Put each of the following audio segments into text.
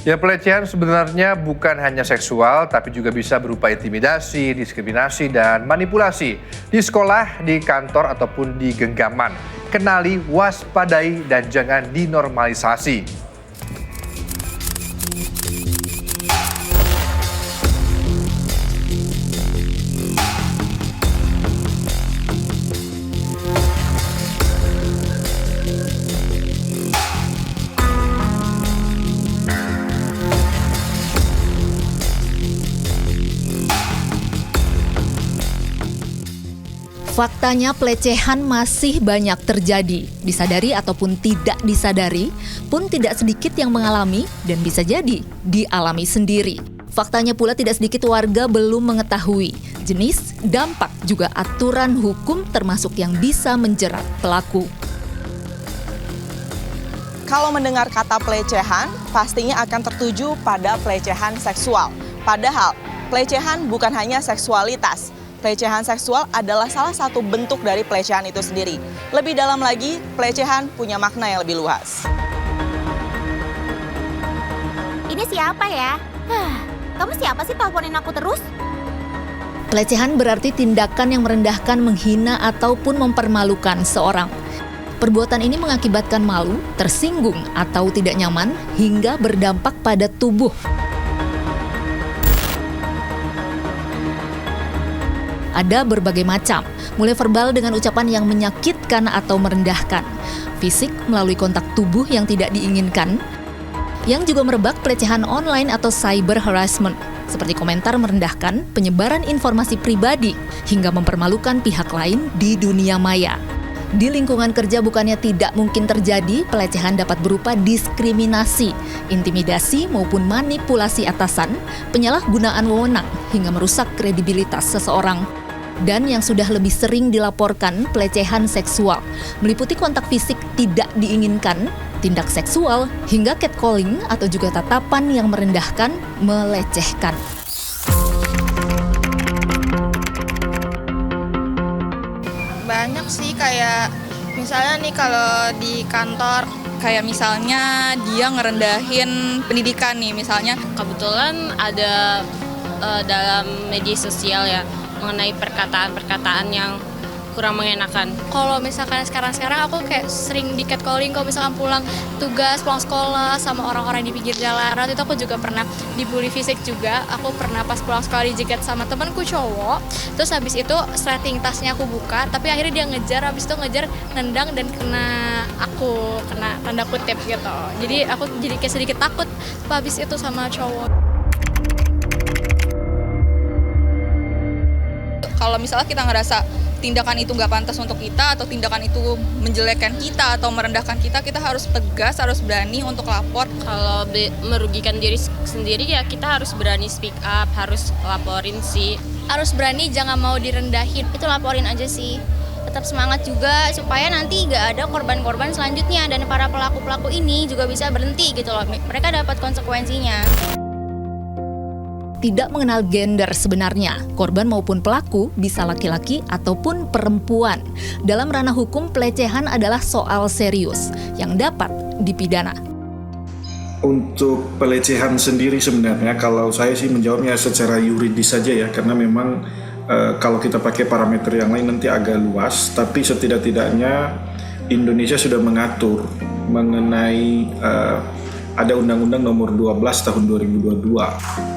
Ya, pelecehan sebenarnya bukan hanya seksual, tapi juga bisa berupa intimidasi, diskriminasi, dan manipulasi di sekolah, di kantor, ataupun di genggaman. Kenali, waspadai, dan jangan dinormalisasi. Faktanya pelecehan masih banyak terjadi, disadari ataupun tidak disadari, pun tidak sedikit yang mengalami dan bisa jadi dialami sendiri. Faktanya pula tidak sedikit warga belum mengetahui jenis, dampak, juga aturan hukum termasuk yang bisa menjerat pelaku. Kalau mendengar kata pelecehan, pastinya akan tertuju pada pelecehan seksual. Padahal, pelecehan bukan hanya seksualitas. Pelecehan seksual adalah salah satu bentuk dari pelecehan itu sendiri. Lebih dalam lagi, pelecehan punya makna yang lebih luas. Ini siapa ya? Kamu siapa sih teleponin aku terus? Pelecehan berarti tindakan yang merendahkan, menghina, ataupun mempermalukan seorang. Perbuatan ini mengakibatkan malu, tersinggung, atau tidak nyaman, hingga berdampak pada tubuh. Ada berbagai macam, mulai verbal dengan ucapan yang menyakitkan atau merendahkan, fisik melalui kontak tubuh yang tidak diinginkan, yang juga merebak pelecehan online atau cyber harassment, seperti komentar merendahkan, penyebaran informasi pribadi, hingga mempermalukan pihak lain di dunia maya. Di lingkungan kerja bukannya tidak mungkin terjadi, pelecehan dapat berupa diskriminasi, intimidasi maupun manipulasi atasan, penyalahgunaan wewenang, hingga merusak kredibilitas seseorang. Dan yang sudah lebih sering dilaporkan, pelecehan seksual, meliputi kontak fisik tidak diinginkan, tindak seksual, hingga catcalling atau juga tatapan yang merendahkan, melecehkan. Banyak sih, kayak misalnya nih kalau di kantor, kayak misalnya dia ngerendahin pendidikan nih, misalnya kebetulan ada dalam media sosial ya, mengenai perkataan-perkataan yang kurang mengenakan. Kalau misalkan sekarang aku kayak sering di catcalling kalau misalkan pulang sekolah sama orang-orang di pinggir jalan. Waktu itu aku juga pernah dibully fisik juga. Aku pernah pas pulang sekolah dijegat sama temanku cowok. Terus habis itu strating tasnya aku buka, tapi akhirnya dia ngejar, habis itu ngejar, nendang dan kena tanda kutip gitu. Jadi aku jadi kayak sedikit takut habis itu sama cowok. Kalau misalnya kita ngerasa tindakan itu nggak pantas untuk kita, atau tindakan itu menjelekkan kita atau merendahkan kita, kita harus tegas, harus berani untuk lapor. Kalau merugikan diri sendiri ya kita harus berani speak up, harus laporin sih. Harus berani, jangan mau direndahin. Itu laporin aja sih. Tetap semangat juga supaya nanti nggak ada korban-korban selanjutnya, dan para pelaku-pelaku ini juga bisa berhenti gitu loh. Mereka dapat konsekuensinya. Tidak mengenal gender sebenarnya, korban maupun pelaku bisa laki-laki ataupun perempuan. Dalam ranah hukum, pelecehan adalah soal serius yang dapat dipidana. Untuk pelecehan sendiri sebenarnya, kalau saya sih menjawabnya secara yuridis saja ya, karena memang kalau kita pakai parameter yang lain nanti agak luas, tapi setidak-tidaknya Indonesia sudah mengatur mengenai ada Undang-Undang Nomor 12 Tahun 2022.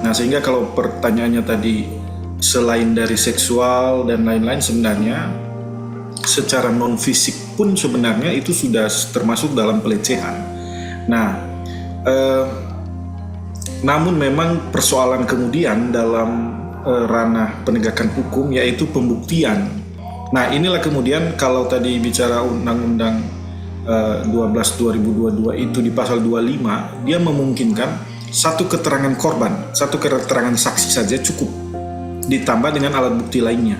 Nah, sehingga kalau pertanyaannya tadi selain dari seksual dan lain-lain, sebenarnya secara non-fisik pun sebenarnya itu sudah termasuk dalam pelecehan. Nah, namun memang persoalan kemudian dalam ranah penegakan hukum yaitu pembuktian. Nah, inilah kemudian kalau tadi bicara Undang-Undang 12/2022 itu di pasal 25, dia memungkinkan satu keterangan korban, satu keterangan saksi saja cukup, ditambah dengan alat bukti lainnya.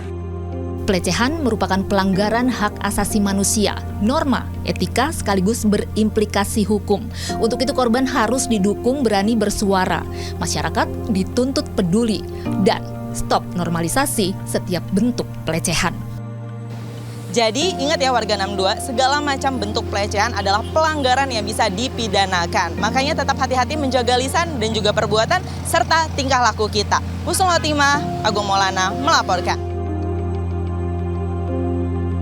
Pelecehan merupakan pelanggaran hak asasi manusia, norma, etika sekaligus berimplikasi hukum. Untuk itu korban harus didukung berani bersuara, masyarakat dituntut peduli, dan stop normalisasi setiap bentuk pelecehan. Jadi ingat ya warga 62, segala macam bentuk pelecehan adalah pelanggaran yang bisa dipidanakan. Makanya tetap hati-hati menjaga lisan dan juga perbuatan serta tingkah laku kita. Husnul Khotimah, Agung Maulana melaporkan.